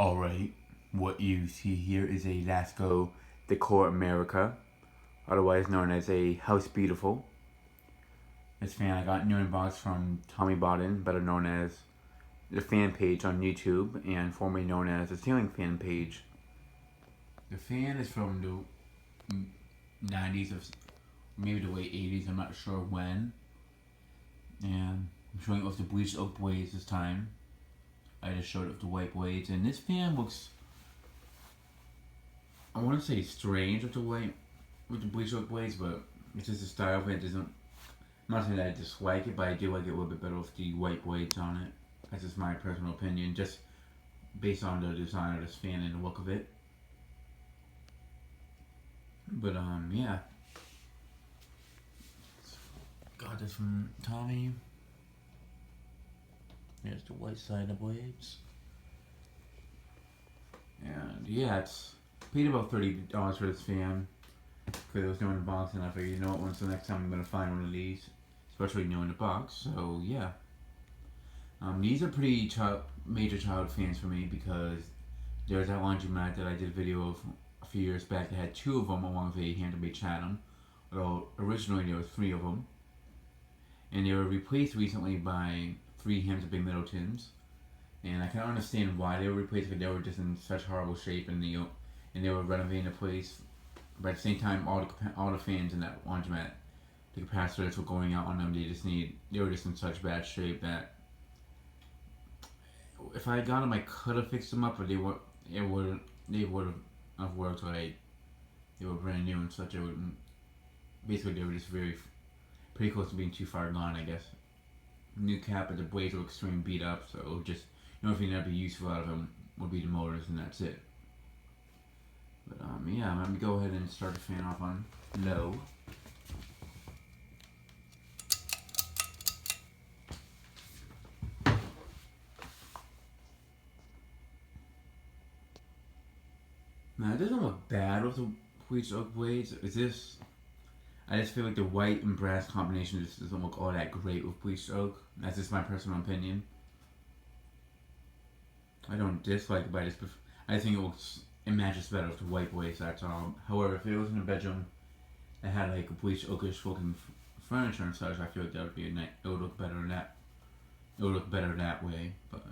Alright, what you see here is a Lasko Decor America, otherwise known as a House Beautiful. This fan I got new in box from Tommy Bodden, better known as the fan page on YouTube, and formerly known as the ceiling fan page. The fan is from the 90s, or maybe the late 80s, I'm not sure when. And I'm showing it with the bleached oak blades this time. I just showed it with the white blades, and this fan looks, I want to say strange with the bleached oak blades, but it's just a style of it. It doesn't, I'm not saying that I dislike it, but I do like it a little bit better with the white blades on it. That's just my personal opinion, just based on the design of this fan and the look of it. But yeah, got this from Tommy. There's the white side of the blades. And yeah, it's paid about $30 for this fan because it was new in the box, and I figured, you know what, when's the next time I'm gonna find one of these, especially new in the box. So yeah, these are pretty major childhood fans for me, because there's that laundromat that I did a video of a few years back that had two of them along with a Hampton Bay Chatham. Although originally there was three of them, and they were replaced recently by 3 Hampton Bay Middletons, and I can understand why they were replaced, because they were just in such horrible shape, and they were renovating the place. But at the same time, all the fans in that laundromat, the capacitors were going out on them. They were just in such bad shape that if I got them, I could have fixed them up, but they would have worked like they were brand new and such. Basically they were just pretty close to being too far gone, I guess. New cap, but the blades were extremely beat up, so it would just, the only thing that'd be useful out of them would be the motors, and that's it. But yeah, let me go ahead and start the fan off on low. Now it doesn't look bad with the bleached oak blades. I just feel like the white and brass combination just doesn't look all that great with bleached oak. That's just my personal opinion. I don't dislike it, but I think it matches better with the white blades, that's all. However, if it was in a bedroom that had like a bleached oakish looking furniture and such, I feel like that would be it would look better that. It would look better that way, but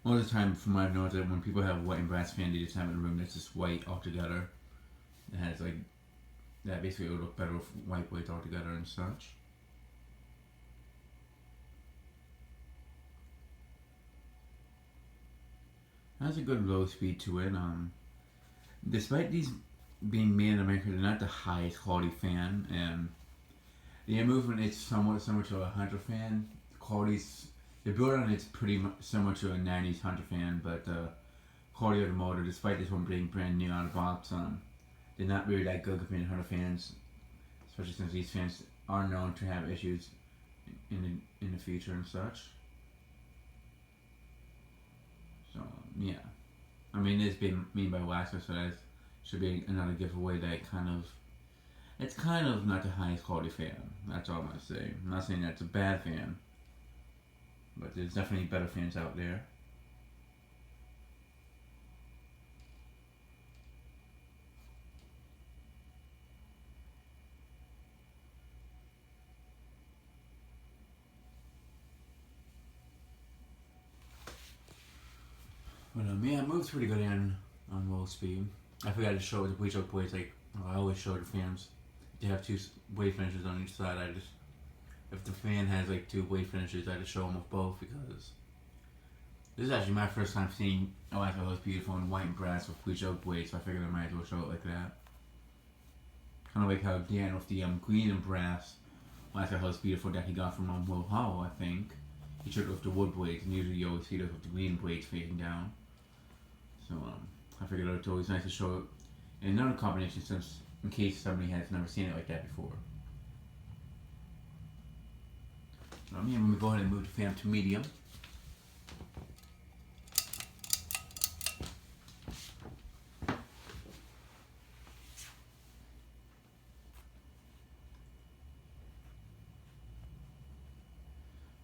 most of the time, from what I've noticed, when people have white and brass fan, they just have it in a room that's just white altogether. It has like, that basically would look better with white blades altogether and such. Has a good low speed to it. Despite these being made in America, they're not the highest quality fan, and the air movement is somewhat similar to a Hunter fan. The build on it's pretty much similar to a 90s Hunter fan, but the quality of the motor, despite this one being brand new out of the box, they're not really that good compared to Hunter fans, especially since these fans are known to have issues in the future and such. So yeah, I mean, it's been made by Lasko, so that should be another giveaway that it's kind of not the highest quality fan. That's all I'm gonna say. I'm not saying that's a bad fan, but there's definitely better fans out there. But yeah, it moves pretty good on low speed. I forgot to show the bleach oak blades. Like I always show the fans. They have 2 blade finishes on each side. If the fan has like 2 blade finishes, I just show them with both, because this is actually my first time seeing Lasko House Beautiful in white and brass with bleach oak blades. So I figured I might as well show it like that. Kind of like how Dan with the green and brass Lasko House Beautiful that he got from Will Hollow, I think. He showed it with the wood blades, and usually you always see those with the green blades facing down. So I figured it's always nice to show it in another combination, since in case somebody has never seen it like that before. So I'm going to go ahead and move the fan to medium.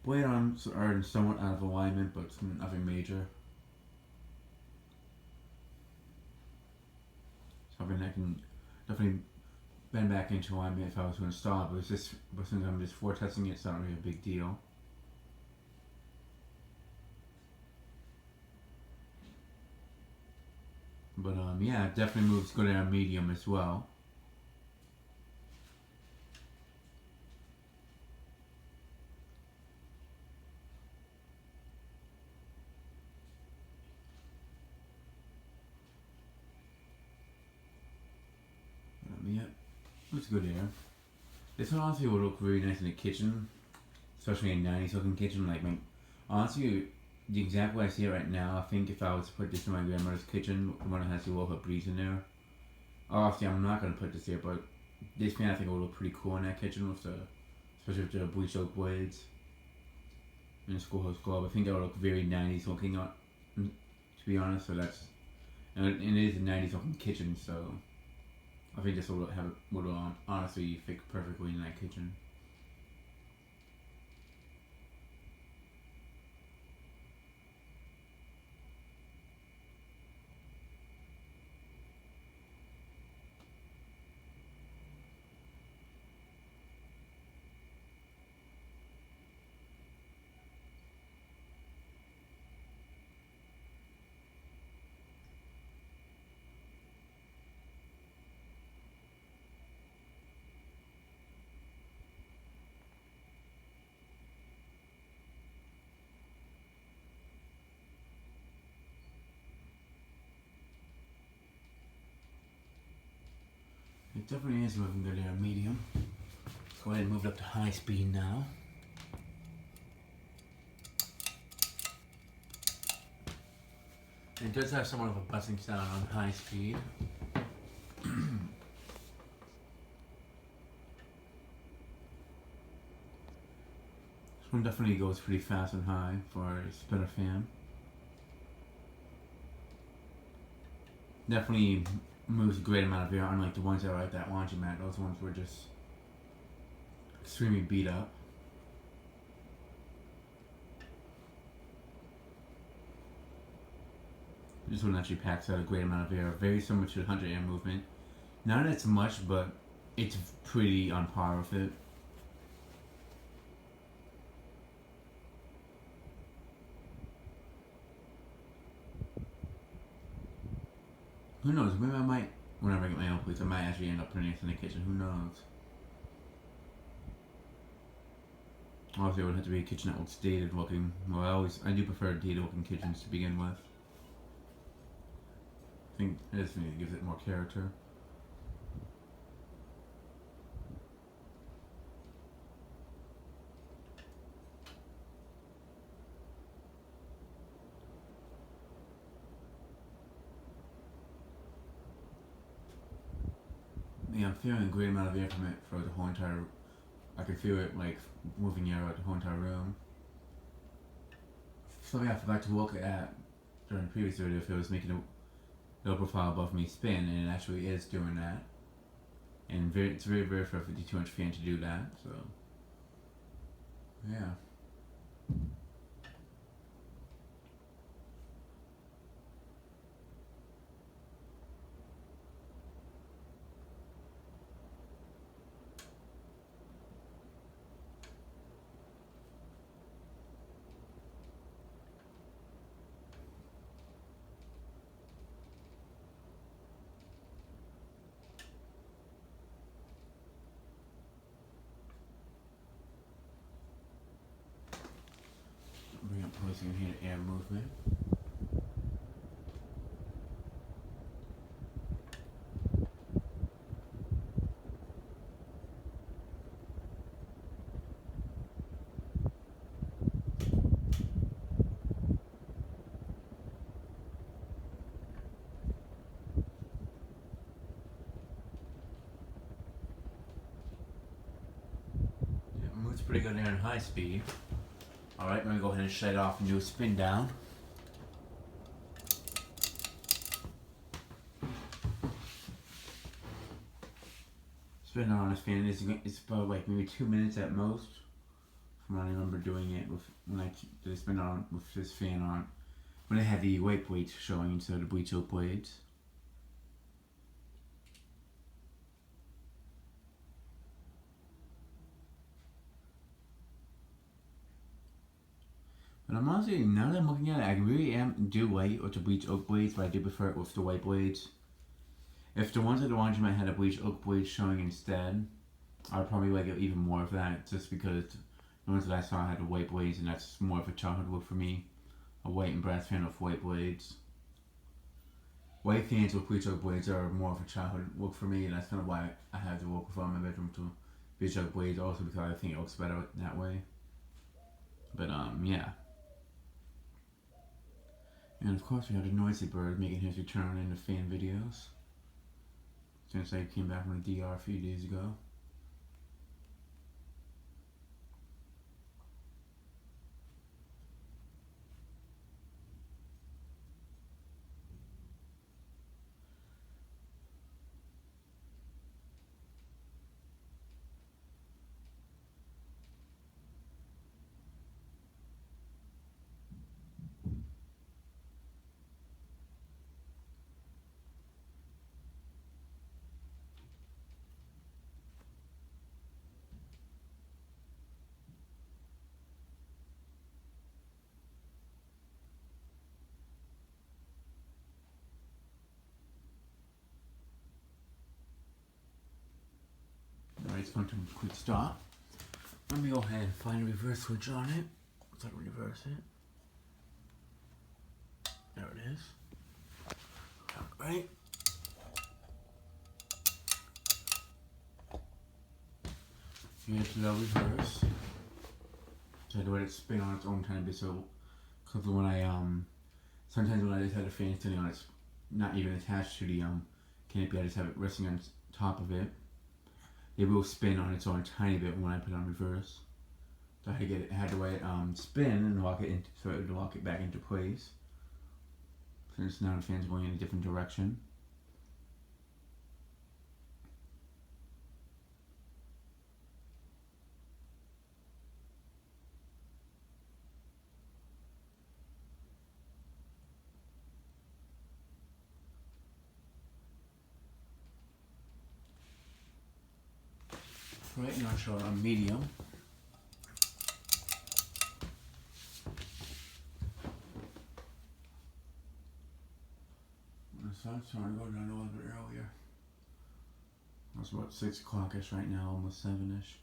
Blade arms are somewhat out of alignment, but nothing major. something I can definitely bend back into on if I was to install it, but since I'm just for testing it, it's not really a big deal. But yeah, it definitely moves good at a medium as well. Yeah, it's good air. This one honestly would look really nice in the kitchen, especially a 90s looking kitchen. Like honestly, the example I see it right now, I think if I was to put this in my grandmother's kitchen, the one that has the Wolf Breeze in there. Obviously, I'm not gonna put this here, but this fan I think would look pretty cool in that kitchen with the, especially with the bleached oak blades and the schoolhouse glove. I think that would look very 90s looking on, to be honest. So that's, and it is a 90s looking kitchen, so I think this would honestly fit perfectly in that kitchen. It definitely is moving good there, medium. Go ahead and move it up to high speed now. It does have somewhat of a buzzing sound on high speed. This one definitely goes pretty fast and high for a spinner fan. Definitely moves a great amount of air, unlike the ones that are at that laundromat. Those ones were just extremely beat up. This one actually packs out a great amount of air, very similar to the 100 air movement. Not as much, but it's pretty on par with it. Who knows, maybe I might, whenever I get my own place, I might actually end up putting this in the kitchen, who knows. Obviously, it would have to be a kitchen that looks dated looking. Well, I do prefer dated looking kitchens to begin with. I think this gives it more character. Yeah, I'm feeling a great amount of air from it for the whole entire. I can feel it like moving air out the whole entire room. Something I forgot to look at during the previous video if it was making a low profile above me spin, and it actually is doing that. And it's very rare for a 52-inch fan to do that, so yeah. Bring up posing here air movement. Yeah, moves pretty good there in high speed. Alright, I'm going to go ahead and shut it off and do a spin down. Spin down on this fan, it's about like maybe 2 minutes at most. From what I remember doing it with when I did a spin on with this fan on. When I had the white blades showing instead of the bleached oak blades. But I'm honestly, now that I'm looking at it, I really do white or to bleach oak blades, but I do prefer it with the white blades. If the ones at the laundromat had a bleach oak blade showing instead, I'd probably like it even more of that, just because the ones that I saw had the white blades, and that's more of a childhood look for me. A white and brass fan with white blades. White fans with bleach oak blades are more of a childhood look for me, and that's kind of why I have the wallpaper in my bedroom to bleach oak blades, also because I think it looks better that way. But yeah. And of course we have the noisy bird making his return in the fan videos. Since I came back from the DR a few days ago. Alright, it's going to a quick stop. Let me go ahead and find a reverse switch on it. So I can reverse it. There it is. Alright. Here's the reverse. So I had to let it spin on its own tiny bit, so because when I sometimes when I just have the fan sitting on it's not even attached to the canopy, I just have it resting on top of it. It will spin on its own tiny bit when I put it on reverse. So I had to let it spin and lock it in, so it would lock it back into place. Since now the fan's going in a different direction. Right now, I'll show it on medium. The sun's starting to go down a little bit earlier. It's about 6 o'clock-ish right now, almost 7-ish.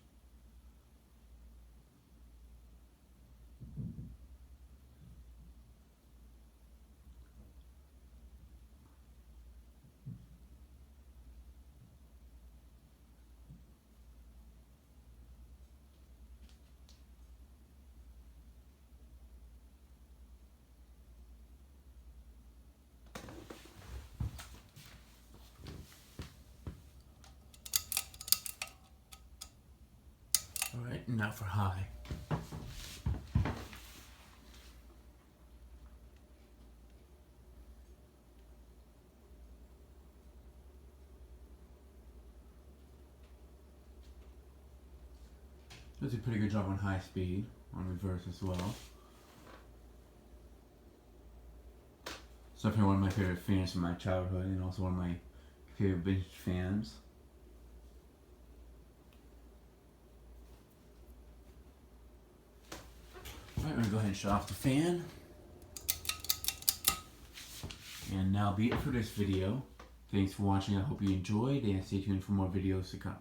Alright, now for high. Does a pretty good job on high speed, on reverse as well. It's definitely one of my favorite fans from my childhood, and also one of my favorite vintage fans. Alright, I'm going to go ahead and shut off the fan. And that'll be it for this video. Thanks for watching, I hope you enjoyed, and stay tuned for more videos to come.